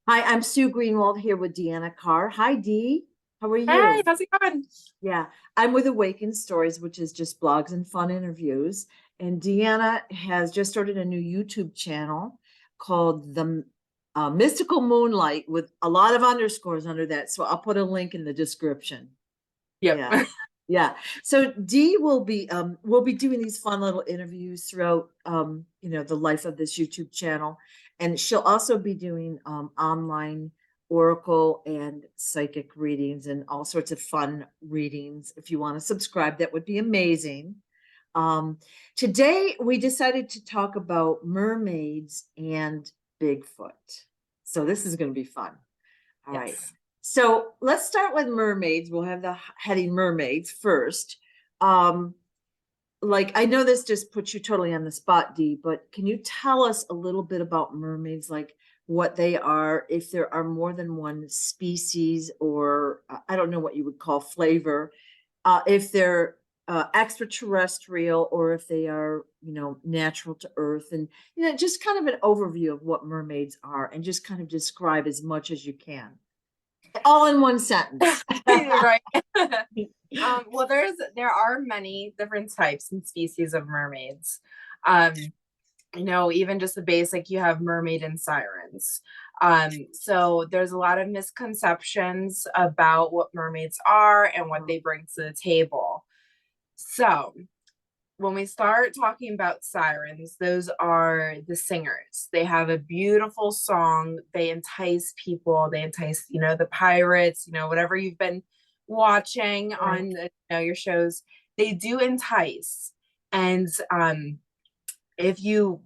Hi, I'm Sue Greenwald here with Deanna Carr. Hi, Dee. How are Hey, you? how's it going? Yeah, I'm with Awakened Stories, which is just blogs and fun interviews. And Deanna has just started a new YouTube channel called The Mystical Moonlight with a lot of underscores under that. So I'll put a link in the description. Yep. Yeah. Yeah. So Dee will be doing these fun little interviews throughout the life of this YouTube channel. And she'll also be doing online oracle and psychic readings and all sorts of fun readings. If you want to subscribe, that would be amazing. Um, Today we decided to talk about mermaids and Bigfoot. So this is going to be fun. All right. Yes. So let's start with mermaids. We'll have the heading mermaids first. Um, like I know this just puts you totally on the spot, Dee, but can you tell us a little bit about mermaids, like what they are, if there are more than one species, or I don't know what you would call flavor, if they're extraterrestrial or if they are, natural to Earth, and just kind of an overview of what mermaids are, and just kind of describe as much as you can. All in one sentence. Right. Well, there are many different types and species of mermaids. Um, even just the basic, you have mermaid and sirens. So there's a lot of misconceptions about what mermaids are and what they bring to the table. So when we start talking about sirens, those are the singers. They have a beautiful song. They entice people. They entice, the pirates, whatever you've been watching Right. on your shows. They do entice. And if you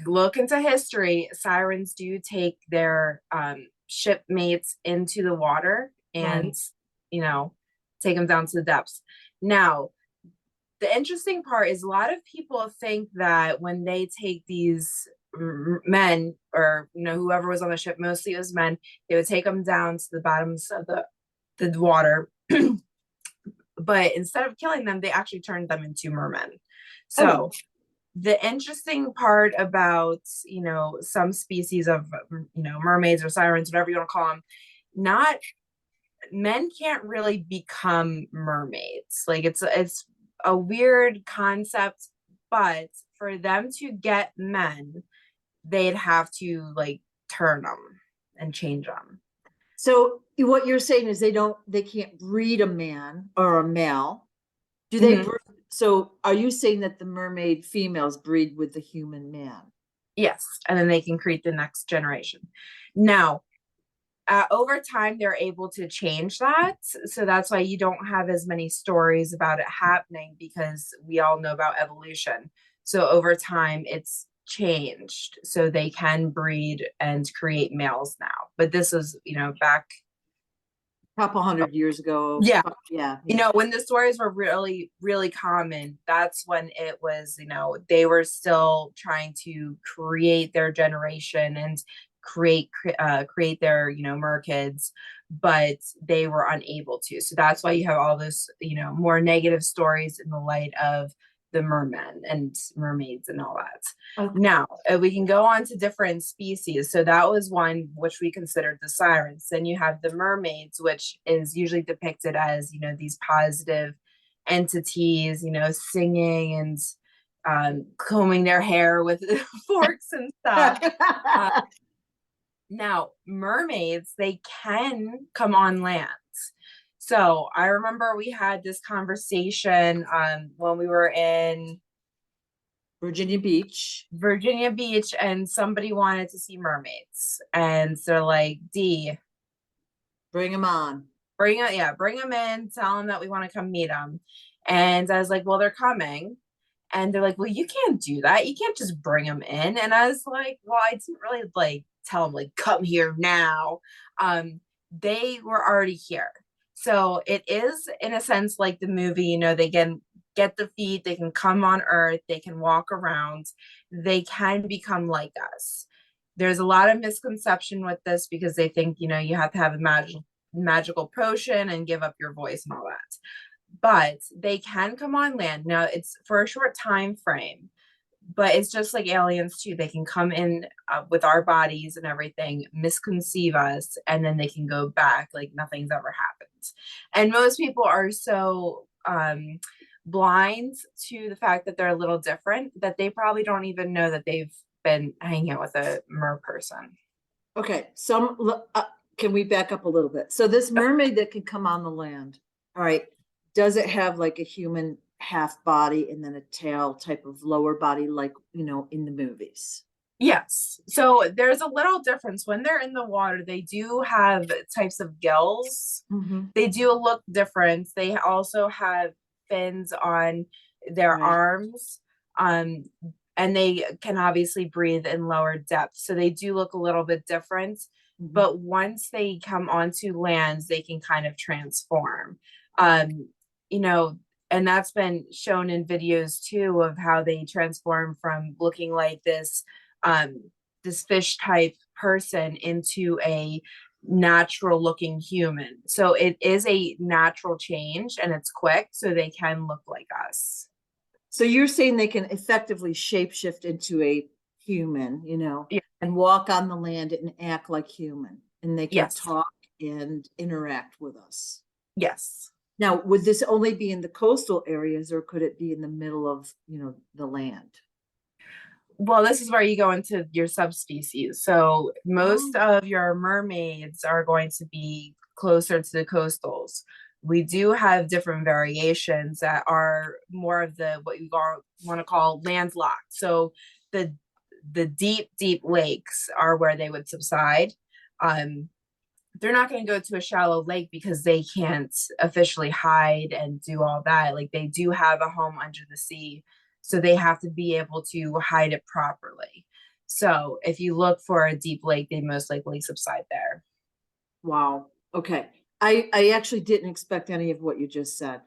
look into history, sirens do take their shipmates into the water Right. and, you know, take them down to the depths. Now, the interesting part is a lot of people think that when they take these men or whoever was on the ship, mostly it was men, they would take them down to the bottoms of the water, but instead of killing them they actually turned them into mermen. Oh, So the interesting part about some species of mermaids or sirens, whatever you want to call them, not men can't really become mermaids. Like it's a weird concept, but for them to get men, they'd have to like turn them and change them. so what you're saying is they can't breed a man or a male. Do they? Mhm. So are you saying that the mermaid females breed with the human man? Yes, and then they can create the next generation. Now, over time, they're able to change that. So that's why you don't have as many stories about it happening because we all know about evolution. So over time, it's changed. So they can breed and create males now. But this is, back. A couple hundred years ago. Yeah. Yeah, yeah. When the stories were really, really common, that's when it was, they were still trying to create their generation and create their, merkids, but they were unable to. So that's why you have all this, more negative stories in the light of the mermen and mermaids and all that. Okay. Now, we can go on to different species. So that was one which we considered the sirens. Then you have the mermaids, which is usually depicted as, these positive entities, singing and combing their hair with forks and stuff. Uh, Now, mermaids, they can come on land. So I remember we had this conversation when we were in Virginia Beach. Virginia Beach and somebody wanted to see mermaids. And they're like, D, Bring them on. bring them in, tell them that we want to come meet them. And I was like, well, they're coming. And they're like, well, you can't do that. You can't just bring them in. And I was like, well, I didn't really like tell them like, come here now. They were already here. So it is in a sense like the movie, they can get the feet, they can come on earth, they can walk around, they can become like us. There's a lot of misconception with this because they think, you have to have a magical potion and give up your voice and all that. But they can come on land. Now it's for a short time frame. but it's just like aliens too. They can come in with our bodies and everything, misconceive us, and then they can go back like nothing's ever happened. And most people are so blind to the fact that they're a little different that they probably don't even know that they've been hanging out with a mer person. Okay, can we back up a little bit? So this mermaid that can come on the land, all right, does it have like a human half body and then a tail type of lower body, like, in the movies? Yes. So there's a little difference. When they're in the water, they do have types of gills. Mm-hmm. They do look different. They also have fins on their Right. arms. Um, and they can obviously breathe in lower depths. So they do look a little bit different. Mm-hmm. But once they come onto land, they can kind of transform. Um, you know, and that's been shown in videos too of how they transform from looking like um this fish type person into a natural looking human. So it is a natural change and it's quick, so they can look like us. So you're saying they can effectively shapeshift into a human, Yeah. and walk on the land and act like human, and they can Yes. talk and interact with us. Yes. Now, would this only be in the coastal areas, or could it be in the middle of, the land? Well, this is where you go into your subspecies. So most Oh, of your mermaids are going to be closer to the coastals. We do have different variations that are more of the what you want to call landlocked. So the the deep, deep lakes are where they would subside. Um, they're not going to go to a shallow lake because they can't officially hide and do all that. Like they do have a home under the sea, so they have to be able to hide it properly. So if you look for a deep lake, they most likely subside there. wow. Okay. I actually didn't expect any of what you just said.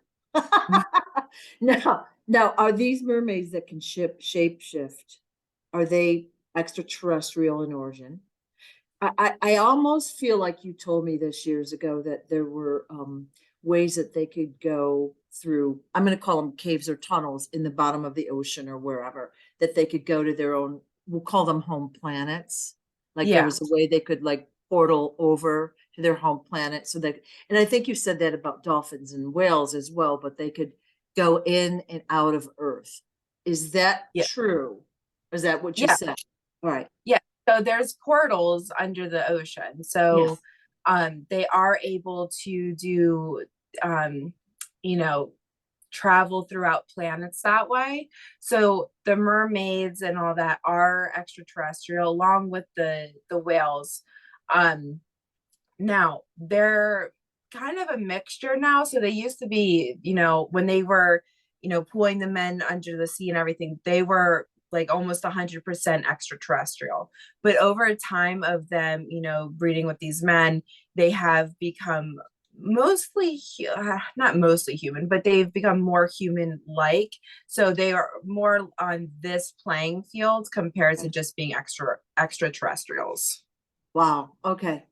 Now, are these mermaids that can shape shift? Are they extraterrestrial in origin? I almost feel like you told me this years ago that there were ways that they could go through, I'm going to call them caves or tunnels in the bottom of the ocean or wherever, that they could go to their own, we'll call them home planets. Like there Yeah. was a way they could like portal over to their home planet. So that, and I think you said that about dolphins and whales as well, but they could go in and out of Earth. Is that Yeah. true? Is that what you Yeah. said? All right. Yeah. So there's portals under the ocean. Yes. So they are able to do um, you know, travel throughout planets that way. So the mermaids and all that are extraterrestrial along with the whales. Um Now they're kind of a mixture now. So they used to be, when they were, pulling the men under the sea and everything, they were like almost 100% extraterrestrial. But over time of them, breeding with these men, they have become mostly not mostly human, but they've become more human like. So they are more on this playing field compared to just being extraterrestrials. Wow. Okay.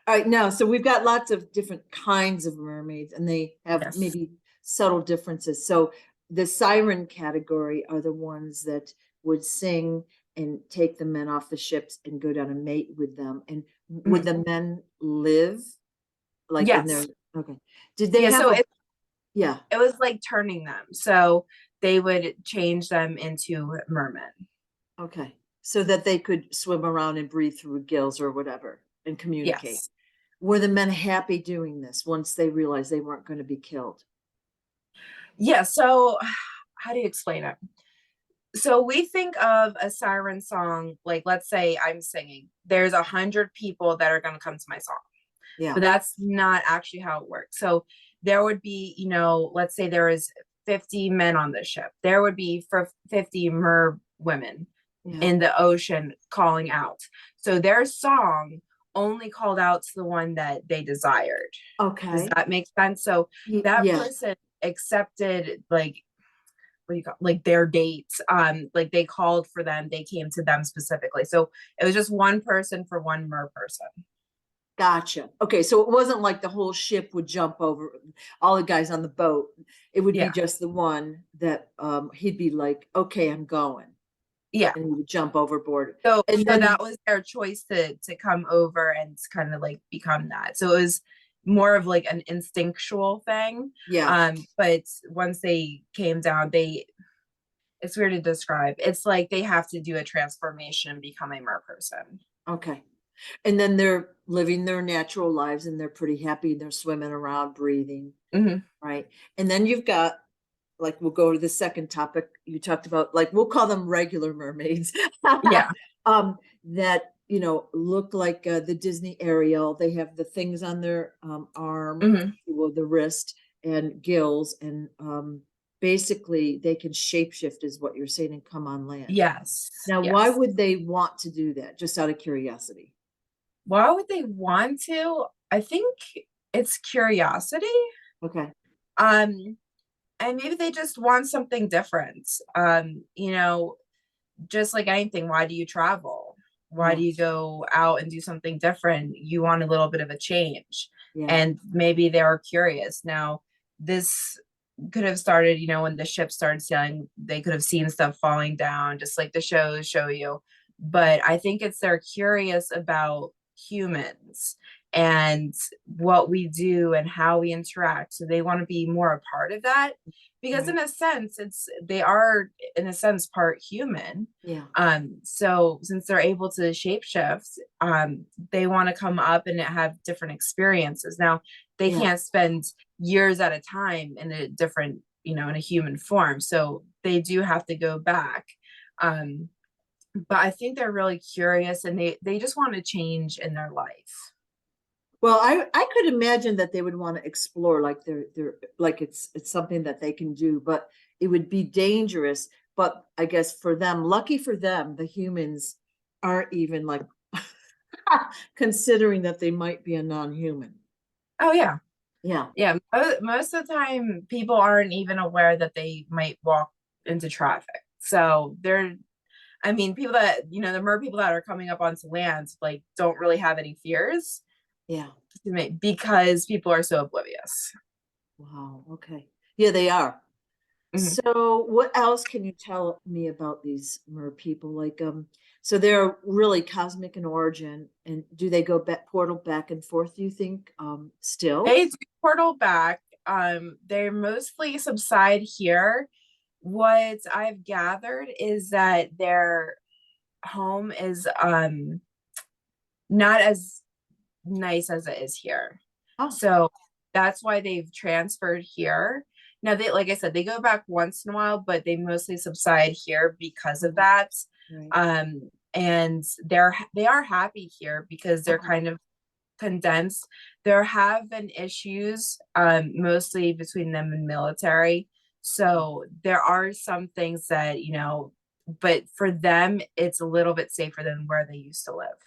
All right. Now, so we've got lots of different kinds of mermaids, and they have Yes. maybe subtle differences. So the siren category are the ones that would sing and take the men off the ships and go down and mate with them. And would Mhm. the men live like in their, Yes. okay. Did they Yeah, have so a, yeah. it was like turning them. So they would change them into mermen. Okay. So that they could swim around and breathe through gills or whatever and communicate. Yes. Were the men happy doing this once they realized they weren't going to be killed? Yeah, so how do you explain it? So we think of a siren song, like let's say I'm singing. There's 100 people that are gonna come to my song, Yeah. but that's not actually how it works. So there would be, let's say there is 50 men on the ship. There would be for 50 mer women Yeah. in the ocean calling out. So their song only called out to the one that they desired. Does Okay. that make sense? So that Yeah. person accepted like what do you call like their dates. Like they called for them, they came to them specifically. So it was just one person for one mer person. Gotcha. Okay. So it wasn't like the whole ship would jump over all the guys on the boat. It would be Yeah. just the one that he'd be like, okay, I'm going. Yeah. and you would jump overboard. So And so then, that was their choice to come over and kind of like become that. So it was more of like an instinctual thing. yeah, But once they came down, they it's weird to describe. It's like they have to do a transformation and become a mer person. okay. And then they're living their natural lives and they're pretty happy. They're swimming around, breathing, Hmm. right? And then you've got, like, we'll go to the second topic you talked about, like, we'll call them regular mermaids. Yeah. That, look like the Disney Ariel. They have the things on their arm, Hmm. well, the wrist and gills, and basically they can shapeshift, is what you're saying, and come on land. Yes. Now, why Yes. would they want to do that? Just out of curiosity. Why would they want to? I think it's curiosity. Okay. Um, and maybe they just want something different. Just like anything, why do you travel? Why Yeah. do you go out and do something different? You want a little bit of a change. Yeah. And maybe they are curious. Now, this could have started, when the ship started sailing, they could have seen stuff falling down, just like the shows show you. But I think it's they're curious about humans and what we do and how we interact. So they want to be more a part of that because Right. in a sense they are in a sense part human. Yeah. So since they're able to shapeshift, they want to come up and have different experiences. Now they Yeah. can't spend years at a time in a different, in a human form, so they do have to go back. But I think they're really curious and they just want to change in their life. Well, I could imagine that they would want to explore, like they're like it's something that they can do, but it would be dangerous. But I guess for them, lucky for them, the humans aren't even like considering that they might be a non-human. Oh yeah. Yeah. Yeah, most of the time people aren't even aware that they might walk into traffic. So they're, I mean, people that, the mer people that are coming up onto land, like, don't really have any fears Yeah. because people are so oblivious. Wow. Okay. Yeah, they are. Mhm. So what else can you tell me about these mer people? Like, so they're really cosmic in origin, and do they go back portal back and forth, do you think, still? They do portal back. They mostly subside here. What I've gathered is that their home is not as nice as it is here. Oh, So that's why they've transferred here. Now they, like I said, they go back once in a while, but they mostly subside here because of right, that. right. And they are happy here because they're Okay. kind of condensed. There have been issues, mostly between them and military. So there are some things that, but for them, it's a little bit safer than where they used to live.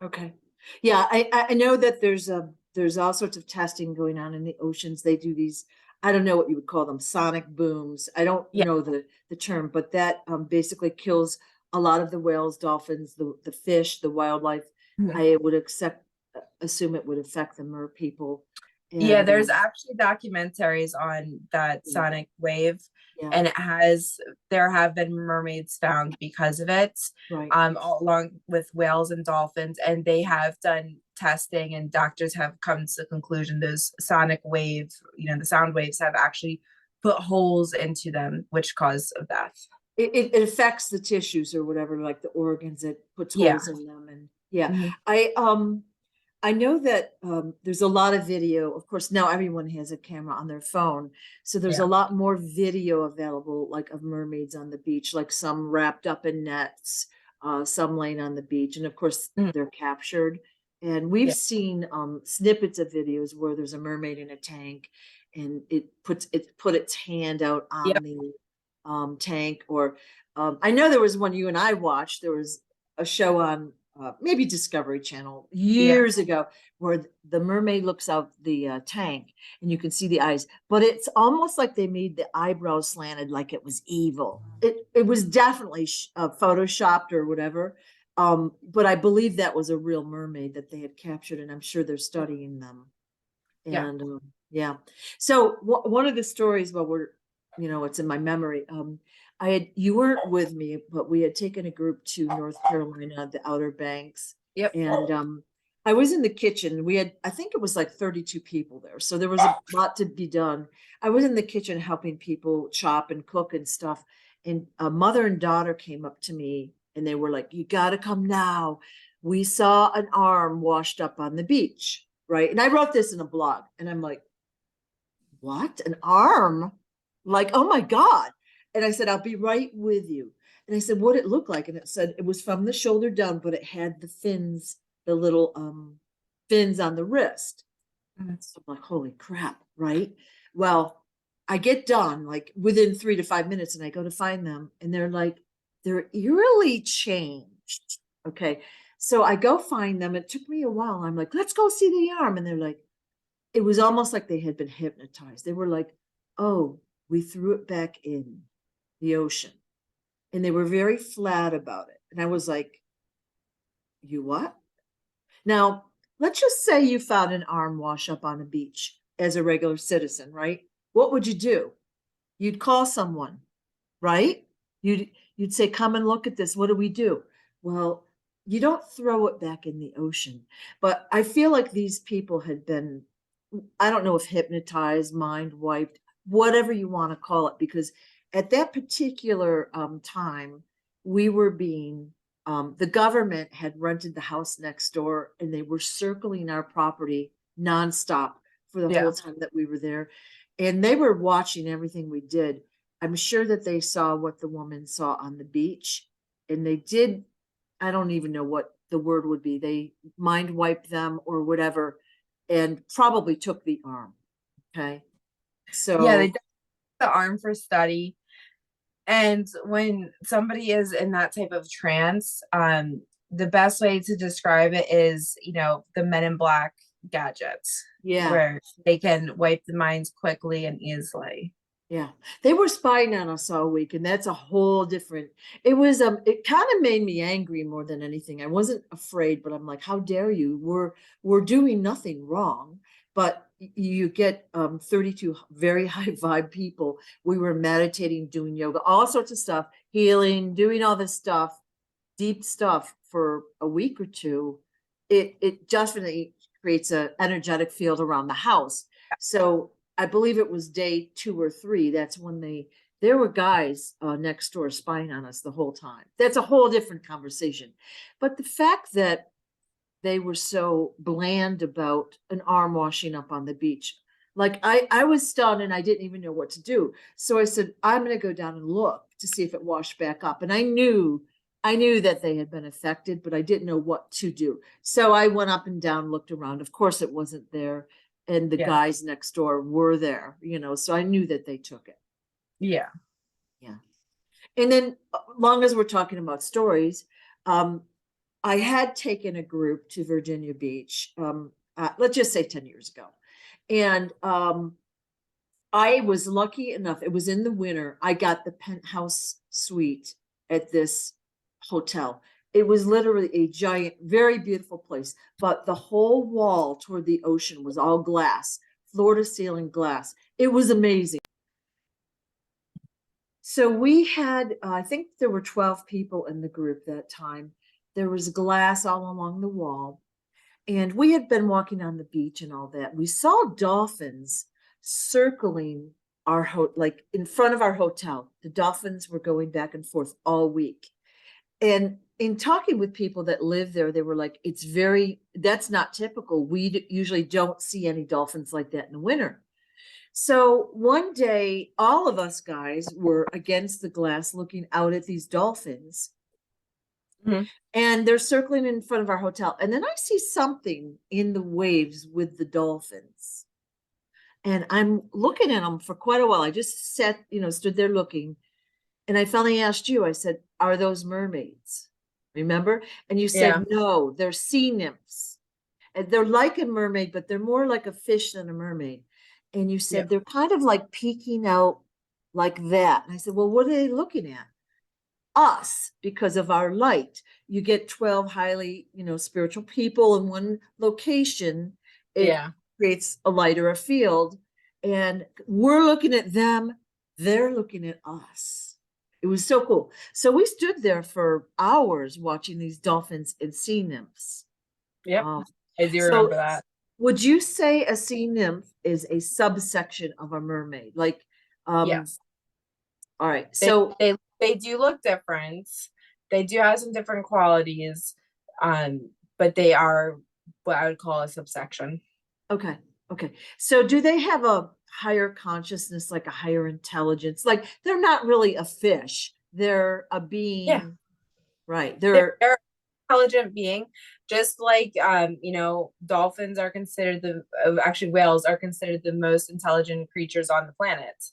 Okay. Yeah, I know that there's all sorts of testing going on in the oceans. They do these, I don't know what you would call them, sonic booms. I don't Yeah. know the term, but that basically kills a lot of the whales, dolphins, the fish, the wildlife. Mhm. I would assume it would affect the mer people. Yeah, And there's actually documentaries on that yeah, sonic wave, yeah, and there have been mermaids found because of it, right. along with whales and dolphins, and they have done testing, and doctors have come to the conclusion those sonic waves, the sound waves have actually put holes into them, which cause of death. It affects the tissues or whatever, like the organs. It puts Yeah. holes in them, and yeah, Mhm. I know that there's a lot of video. Of course, now everyone has a camera on their phone, so there's a Yeah. lot more video available, like of mermaids on the beach, like some wrapped up in nets, some laying on the beach, and of course Mhm. they're captured. And we've Yeah. seen snippets of videos where there's a mermaid in a tank, and it put its hand out on Yep. the tank. Or I know there was one you and I watched. There was a show on maybe Discovery Channel Yeah. years ago where the mermaid looks out the tank and you can see the eyes, but it's almost like they made the eyebrows slanted, like it was evil. It was definitely photoshopped or whatever. But I believe that was a real mermaid that they had captured, and I'm sure they're studying them. Yeah. And yeah, so one of the stories, while we're it's in my memory. You weren't with me, but we had taken a group to North Carolina, the Outer Banks. Yep. And I was in the kitchen. I think it was like 32 people there. So there was a lot to be done. I was in the kitchen helping people chop and cook and stuff. And a mother and daughter came up to me and they were like, you got to come now. We saw an arm washed up on the beach. Right. And I wrote this in a blog and I'm like, what? An arm? Like, oh my God. And I said, I'll be right with you. And I said, what did it look like? And it said it was from the shoulder down, but it had the fins, the little fins on the wrist. So I'm like, holy crap, right? Well, I get done like within 3 to 5 minutes and I go to find them and they're eerily changed. Okay. So I go find them. It took me a while. I'm like, let's go see the arm. And they're like, it was almost like they had been hypnotized. They were like, oh, we threw it back in the ocean. And they were very flat about it. And I was like, you what? Now, let's just say you found an arm wash up on a beach as a regular citizen, right? What would you do? You'd call someone, right? You'd say, come and look at this. What do we do? Well, you don't throw it back in the ocean. But I feel like these people had been, I don't know if hypnotized, mind wiped, whatever you want to call it, because at that particular time, we were being, the government had rented the house next door and they were circling our property nonstop for the whole time that we were there. And they were watching everything we did. I'm sure that they saw what the woman saw on the beach. And they did, I don't even know what the word would be. They mind wiped them or whatever and probably took the arm. Okay. So yeah, they took the arm for study. And when somebody is in that type of trance, the best way to describe it is, the Men in Black gadgets, yeah. where they can wipe the minds quickly and easily. Yeah, they were spying on us all week, and that's a whole different. It was it kind of made me angry more than anything. I wasn't afraid, but I'm like, how dare you? We're doing nothing wrong, but you get 32 very high vibe people. We were meditating, doing yoga, all sorts of stuff, healing, doing all this stuff, deep stuff for a week or two. It definitely creates an energetic field around the house. So I believe it was day 2 or 3. That's when there were guys next door spying on us the whole time. That's a whole different conversation. But the fact that they were so bland about an arm washing up on the beach, like I was stunned and I didn't even know what to do. So I said, I'm going to go down and look to see if it washed back up. And I knew that they had been affected, but I didn't know what to do. So I went up and down, looked around. Of course, it wasn't there. And the guys next door were there, so I knew that they took it. Yeah. Yeah. And then long as we're talking about stories, I had taken a group to Virginia Beach, let's just say 10 years ago. And I was lucky enough, it was in the winter, I got the penthouse suite at this hotel. It was literally a giant, very beautiful place, but the whole wall toward the ocean was all glass, floor to ceiling glass. It was amazing. So we had, I think there were 12 people in the group that time. There was glass all along the wall. And we had been walking on the beach and all that. We saw dolphins circling like in front of our hotel. The dolphins were going back and forth all week. And in talking with people that live there, they were like, that's not typical. We usually don't see any dolphins like that in the winter. So one day, all of us guys were against the glass looking out at these dolphins. Mm-hmm. And they're circling in front of our hotel. And then I see something in the waves with the dolphins. And I'm looking at them for quite a while. I just stood there looking. And I finally asked you, I said, are those mermaids? Remember? And you said, no, they're sea nymphs. And they're like a mermaid, but they're more like a fish than a mermaid. And you said, they're kind of like peeking out like that. And I said, well, what are they looking at? Us, because of our light. You get 12 highly, spiritual people in one location. It creates a light or a field. And we're looking at them they're looking at us. It was so cool. So we stood there for hours watching these dolphins and sea nymphs. Yep, Um, I do so remember that. would you say a sea nymph is a subsection of a mermaid? Like, um, Yes, all right. they So, they do look different. They do have some different qualities, but they are what I would call a subsection. okay, okay. So do they have a higher consciousness, like a higher intelligence? Like they're not really a fish. They're a Yeah, being, right? they're an intelligent being, just like dolphins are considered actually whales are considered the most intelligent creatures on the planet.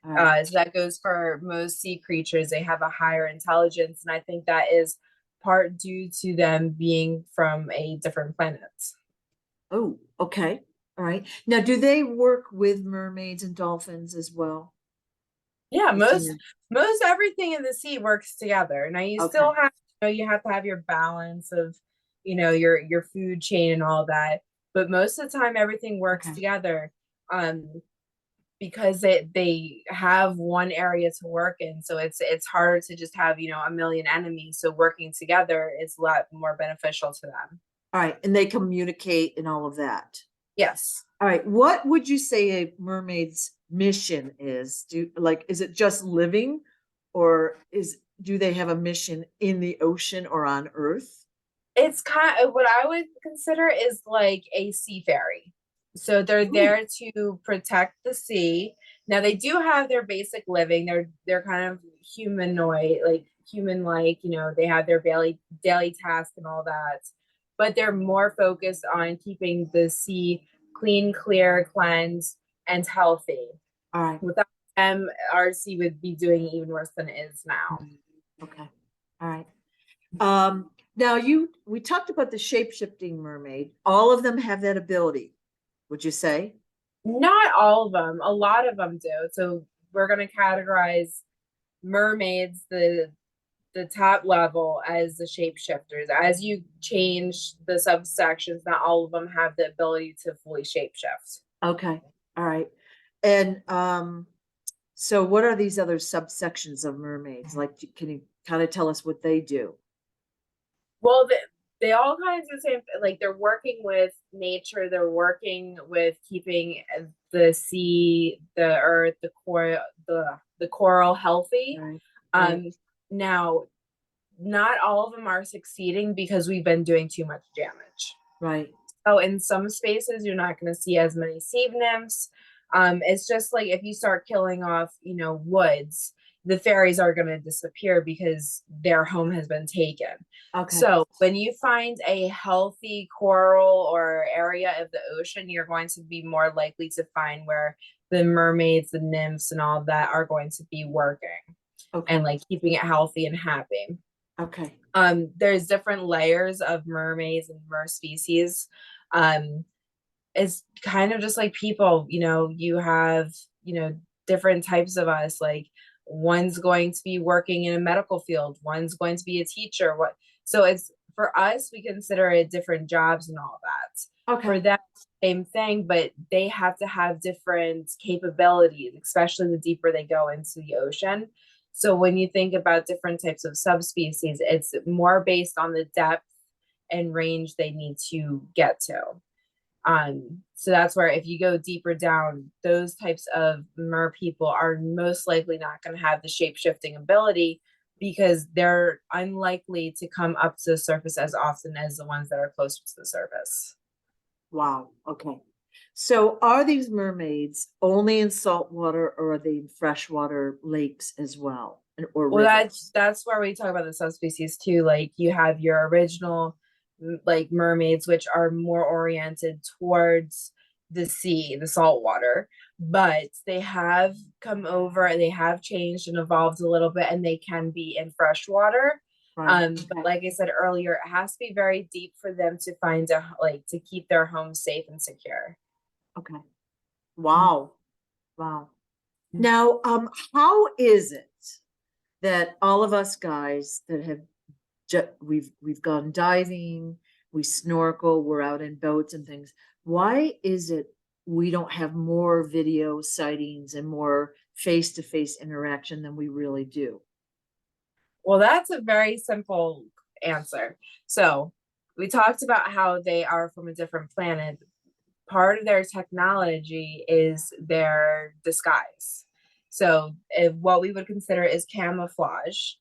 all right. So that goes for most sea creatures. They have a higher intelligence, and I think that is part due to them being from a different planet. Oh, okay. All right. Now, do they work with mermaids and dolphins as well? Yeah, The senior. most everything in the sea works together. Now you Okay. still have, you have to have your balance of, your food chain and all that, but most of the time everything works Okay. together. Um, because they have one area to work in, so it's harder to just have a million enemies. So working together is a lot more beneficial to them. All right. And they communicate and all of that. Yes. All right. What would you say a mermaid's mission is? Is it just living or do they have a mission in the ocean or on Earth? It's kind of what I would consider is like a sea fairy. So they're Ooh, there to protect the sea. Now they do have their basic living. They're kind of humanoid, like human like, they have their daily task and all that. But they're more focused on keeping the sea clean, clear, cleansed, and healthy. all right. Without them, our sea would be doing even worse than it is now. Mhm. Okay. All right. Now we talked about the shape-shifting mermaid. All of them have that ability, would you say? Not all of them. A lot of them do. So we're going to categorize mermaids, the top level, as the shapeshifters. As you change the subsections, not all of them have the ability to fully shapeshift. Okay. All right. And so what are these other subsections of mermaids? Like, can you kind of tell us what they do? Well, they all kind of do the same. Like they're working with nature. They're working with keeping the sea, the earth, the coral healthy. Right. Right. Um, Now not all of them are succeeding because we've been doing too much damage. Right. So in some spaces, you're not going to see as many sea nymphs. It's just like if you start killing off, woods, the fairies are going to disappear because their home has been taken. Okay. So when you find a healthy coral or area of the ocean, you're going to be more likely to find where the mermaids, the nymphs, and all that are going to be working and Okay. like keeping it healthy and happy. Okay. There's different layers of mermaids and mer species. um it's kind of just like people, you have different types of us. Like one's going to be working in a medical field, one's going to be a teacher. What So it's for us, we consider it different jobs and all that. For Okay. them, same thing, but they have to have different capabilities, especially the deeper they go into the ocean. So when you think about different types of subspecies, it's more based on the depth and range they need to get to. So that's where if you go deeper down, those types of mer people are most likely not going to have the shape shifting ability because they're unlikely to come up to the surface as often as the ones that are closer to the surface. Wow. Okay. So are these mermaids only in salt water or are they in freshwater lakes as well or Well, rivers? that's where we talk about the subspecies too. Like you have your original like mermaids, which are more oriented towards the sea, the salt water, but they have come over, they have changed and evolved a little bit, and they can be in fresh water. Right. But Okay. like I said earlier, it has to be very deep for them to find to keep their home safe and secure. Okay. Wow. Wow. Now, how is it that all of us guys that have we've gone diving, we snorkel, we're out in boats and things. Why is it we don't have more video sightings and more face-to-face interaction than we really do? Well, that's a very simple answer. So we talked about how they are from a different planet. Part of their technology is their disguise. So if what we would consider is camouflage,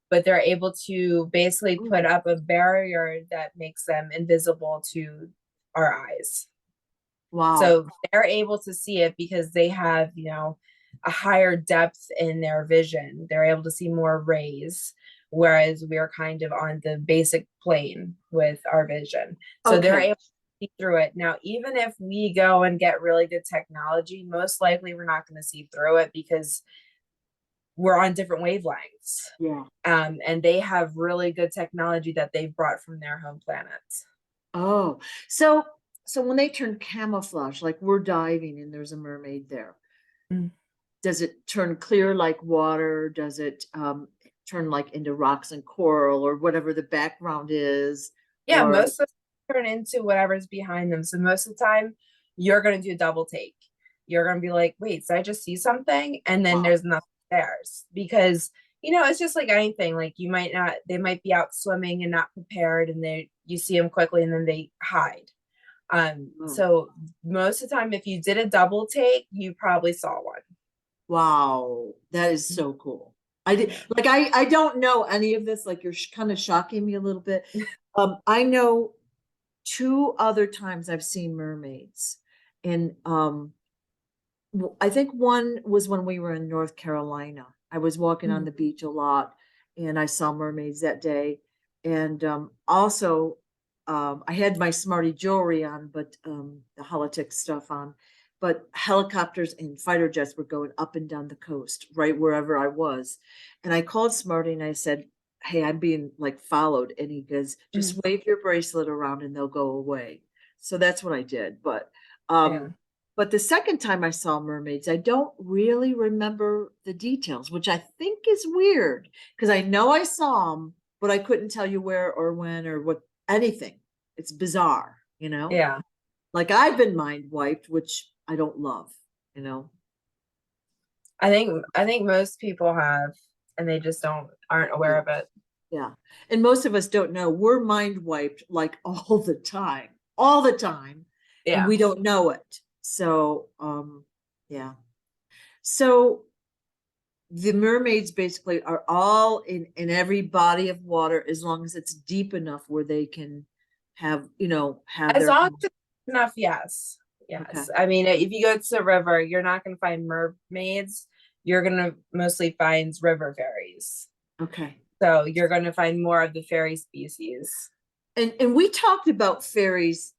but they're able to basically put up a barrier that makes them invisible to our eyes. Wow. So they're able to see it because they have, a higher depth in their vision. They're able to see more rays, whereas we're kind of on the basic plane with our vision. So they're Okay. able to see through it. Now, even if we go and get really good technology, most likely we're not going to see through it because we're on different wavelengths. Yeah. And they have really good technology that they've brought from their home planets. Oh, so when they turn camouflage, like we're diving and there's a mermaid there, Mm. does it turn clear like water? Does it turn like into rocks and coral or whatever the background is? Yeah, Or most of them turn into whatever's behind them. So most of the time, you're going to do a double take. You're going to be like, wait, did I just see something? And then wow. there's nothing there. Because, it's just like anything. Like they might be out swimming and not prepared and you see them quickly and then they hide. Oh, So most of the time, if you did a double take, you probably saw one. wow. That is so cool. I did Yeah. like I don't know any of this. Like you're kind of shocking me a little bit. I know two other times I've seen mermaids. And I think one was when we were in North Carolina. I was walking on Mm. the beach a lot and I saw mermaids that day. And also, I had my smarty jewelry on, but the holotic stuff on. But helicopters and fighter jets were going up and down the coast, right wherever I was. And I called Smarty and I said, "Hey, I'm being like followed." And he goes, Mm. "Just wave your bracelet around and they'll go away." So that's what I did. Yeah. But the second time I saw mermaids, I don't really remember the details, which I think is weird because I know I saw them, but I couldn't tell you where or when or what anything. It's bizarre, you know? Yeah. Like I've been mind wiped, which I don't love, you know? I think most people have, and they just aren't aware Yeah. of it. Yeah. And most of us don't know. We're mind wiped like all the time, and Yeah. we don't know it. So, yeah. So the mermaids basically are all in every body of water as long as it's deep enough where they can have As their long as home. it's enough, yes. Okay. Yes. I mean, if you go to the river, you're not going to find mermaids. You're going to mostly find river fairies. Okay. So you're going to find more of the fairy species. And we talked about fairies,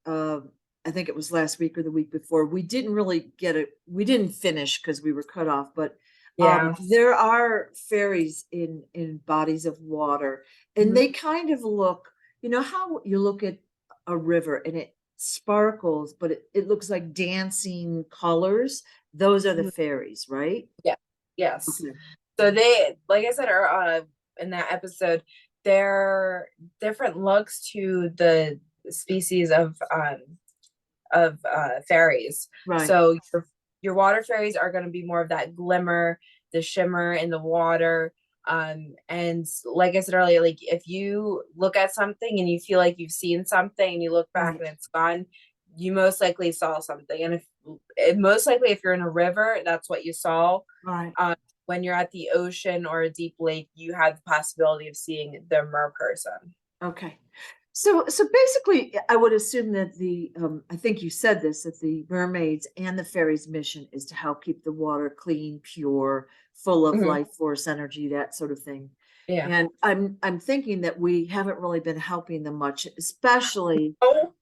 I think it was last week or the week before. We didn't really get it, we didn't finish because we were cut off, but Yeah. there are fairies in bodies of water, and Mhm. they kind of look, you know how you look at a river and it sparkles, but it looks like dancing colors. Those are the Mhm. fairies, right? Yeah. Yes. Okay. So they, like I said, are in that episode, they're different looks to the species of fairies. Right. So your water fairies are going to be more of that glimmer, the shimmer in the water. And like I said earlier, like if you look at something and you feel like you've seen something and you look back Right. and it's gone, you most likely saw something. And if most likely if you're in a river, that's what you saw. Right. When you're at the ocean or a deep lake, you have the possibility of seeing the mer person. Okay. So basically, I would assume that I think you said this, that the mermaids and the fairies' mission is to help keep the water clean, pure, full of Mhm. life force energy, that sort of thing. Yeah. And I'm thinking that we haven't really been helping them much, especially Oh,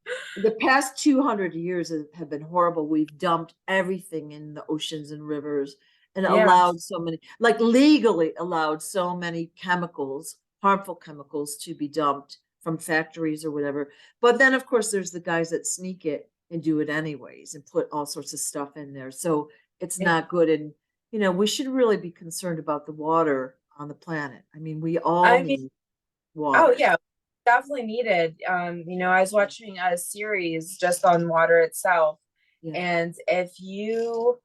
the past 200 years have been horrible. We've dumped everything in the oceans and rivers and yeah. allowed so many, like legally allowed so many chemicals, harmful chemicals to be dumped from factories or whatever. But then, of course, there's the guys that sneak it and do it anyways and put all sorts of stuff in there. So it's Yeah. not good. And, we should really be concerned about the water on the planet. I mean, we all I mean, need oh water. yeah, definitely needed. I was watching a series just on water itself, Yeah. and if you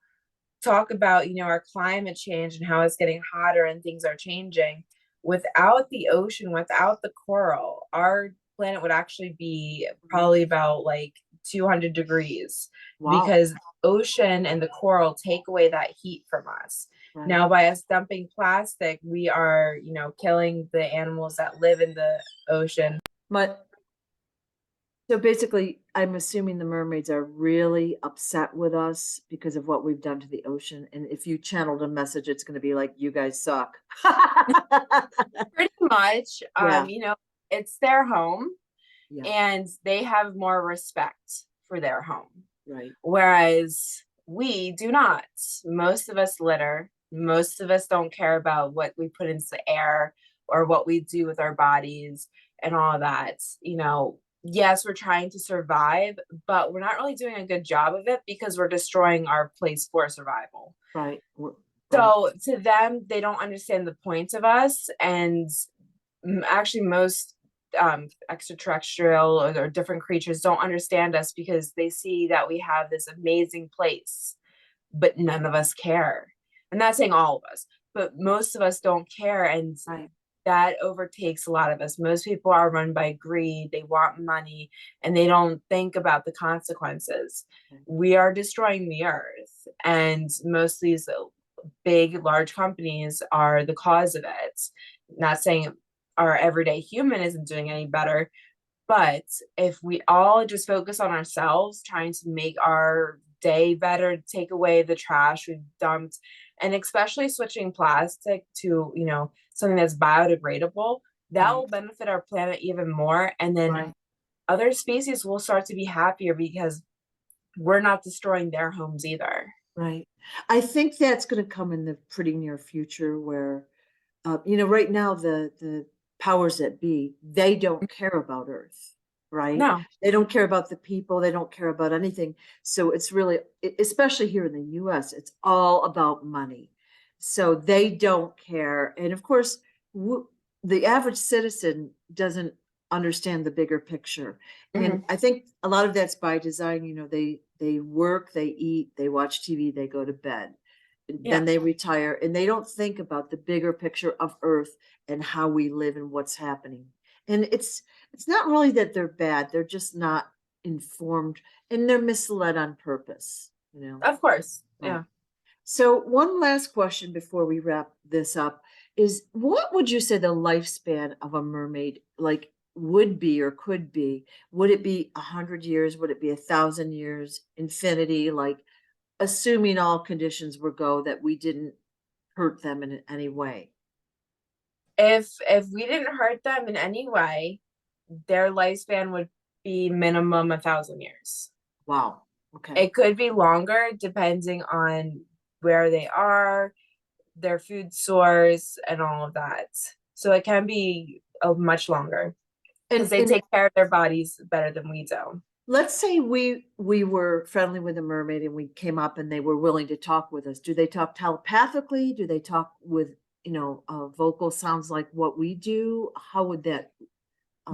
talk about, our climate change and how it's getting hotter and things are changing. Without the ocean, without the coral, our planet would actually be probably about like 200 degrees Wow. because ocean and the coral take away that heat from us. Right. Now, by us dumping plastic, we are, killing the animals that live in the ocean. But so basically, I'm assuming the mermaids are really upset with us because of what we've done to the ocean. And if you channeled a message, it's going to be like, you guys suck. Pretty much, Yeah. it's their home Yeah. and they have more respect for their home. Right. Whereas we do not. Most of us litter. Most of us don't care about what we put into the air or what we do with our bodies and all that. Yes, we're trying to survive, but we're not really doing a good job of it because we're destroying our place for survival. Right. Right. So to them, they don't understand the point of us. And actually, most extraterrestrial or different creatures don't understand us because they see that we have this amazing place, but none of us care. I'm not saying all of us, but most of us don't care. And Right. that overtakes a lot of us. Most people are run by greed. They want money and they don't think about the consequences. We are destroying the earth. And most of these big, large companies are the cause of it. Not saying our everyday human isn't doing any better, but if we all just focus on ourselves, trying to make our day better, take away the trash we've dumped, and especially switching plastic to, something that's biodegradable, that Right. will benefit our planet even more. And then Right. other species will start to be happier because we're not destroying their homes either. Right. I think that's going to come in the pretty near future where, right now the powers that be, they don't care about Earth, right? No. They don't care about the people. They don't care about anything. So it's really, especially here in the U.S., it's all about money. So they don't care. And of course, the average citizen doesn't understand the bigger picture. And Mhm. I think a lot of that's by design. They work, they eat, they watch TV, they go to bed, then Yeah. they retire, and they don't think about the bigger picture of Earth and how we live and what's happening. And it's not really that they're bad, they're just not informed, and they're misled on purpose. Of course. Right. Yeah. So one last question before we wrap this up is, what would you say the lifespan of a mermaid like would be or could be? Would it be 100 years? Would it be 1,000 years? Infinity? Like, assuming all conditions were go that we didn't hurt them in any way. If we didn't hurt them in any way, their lifespan would be minimum 1,000 years. Wow. Okay. It could be longer depending on where they are, their food source, and all of that. So it can be much longer because they And take care of their bodies better than we do. let's say we were friendly with a mermaid and we came up and they were willing to talk with us. Do they talk telepathically? Do they talk with, vocal sounds like what we do? How would that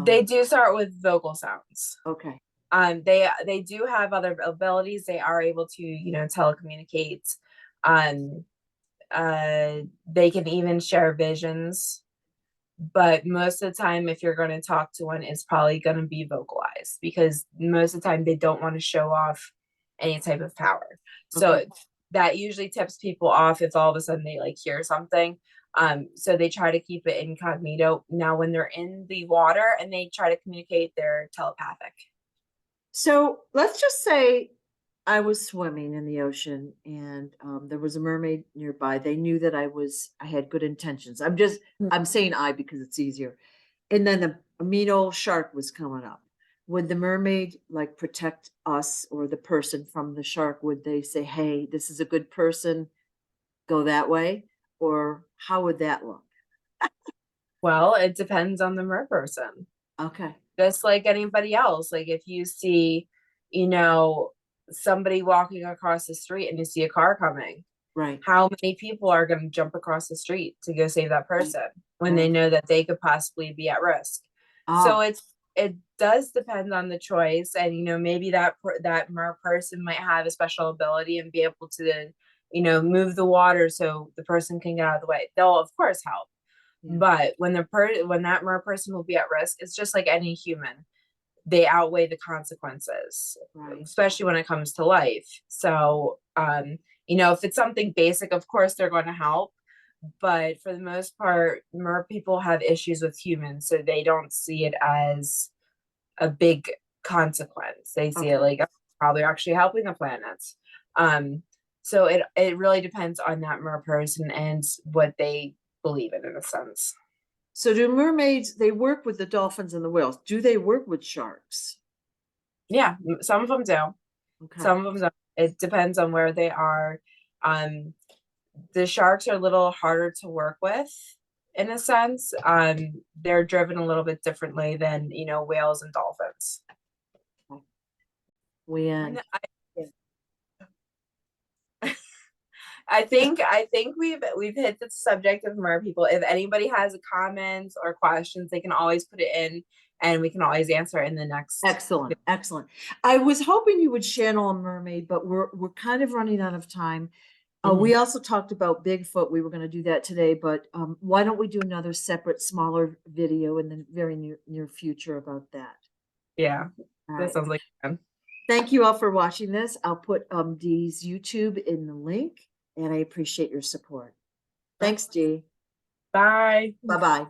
They um do start with vocal sounds. okay. They do have other abilities. They are able to, telecommunicate. Um, they can even share visions, but most of the time, if you're going to talk to one, it's probably going to be vocalized because most of the time they don't want to show off any type of power. Okay. So that usually tips people off if all of a sudden they like hear something. So they try to keep it incognito. Now, when they're in the water and they try to communicate, they're telepathic. So let's just say I was swimming in the ocean and there was a mermaid nearby. They knew that I had good intentions. I'm saying I because it's easier. And then a mean old shark was coming up. Would the mermaid like protect us or the person from the shark? Would they say, hey, this is a good person, go that way? Or how would that look? Well, it depends on the mer person. Okay. Just like anybody else. Like if you see, you know, somebody walking across the street and you see a car coming, Right. how many people are going to jump across the street to go save that Right. person when they Right. know that they could possibly be at risk? So Oh, it does depend on the choice, and maybe that mer person might have a special ability and be able to move the water so the person can get out of the way. They'll of course help. Yeah. But when that mer person will be at risk, it's just like any human. They outweigh the consequences, Right. especially when it comes to life. So, if it's something basic, of course they're going to help. But for the most part, mer people have issues with humans, so they don't see it as a big consequence. They see it Okay. like, oh, probably actually helping the planet. So it really depends on that mer person and what they believe in a sense. So do mermaids, they work with the dolphins and the whales. Do they work with sharks? Yeah, some of them do. Okay. Some of them don't. It depends on where they are. Um, the sharks are a little harder to work with in a sense. They're driven a little bit differently than, whales and dolphins. We And end. I think we've hit the subject of mer people. If anybody has comments or questions, they can always put it in, and we can always answer it in the next. Excellent, excellent. I was hoping you would channel a mermaid, but we're kind of running out of time. We also talked about Bigfoot. We were going to do that today, but why don't we do another separate, smaller video in the very near future about that? Yeah, All that right. sounds like fun. Thank you all for watching this. I'll put Dee's YouTube in the link, and I appreciate your support. Thanks, Dee. Bye. Bye-bye.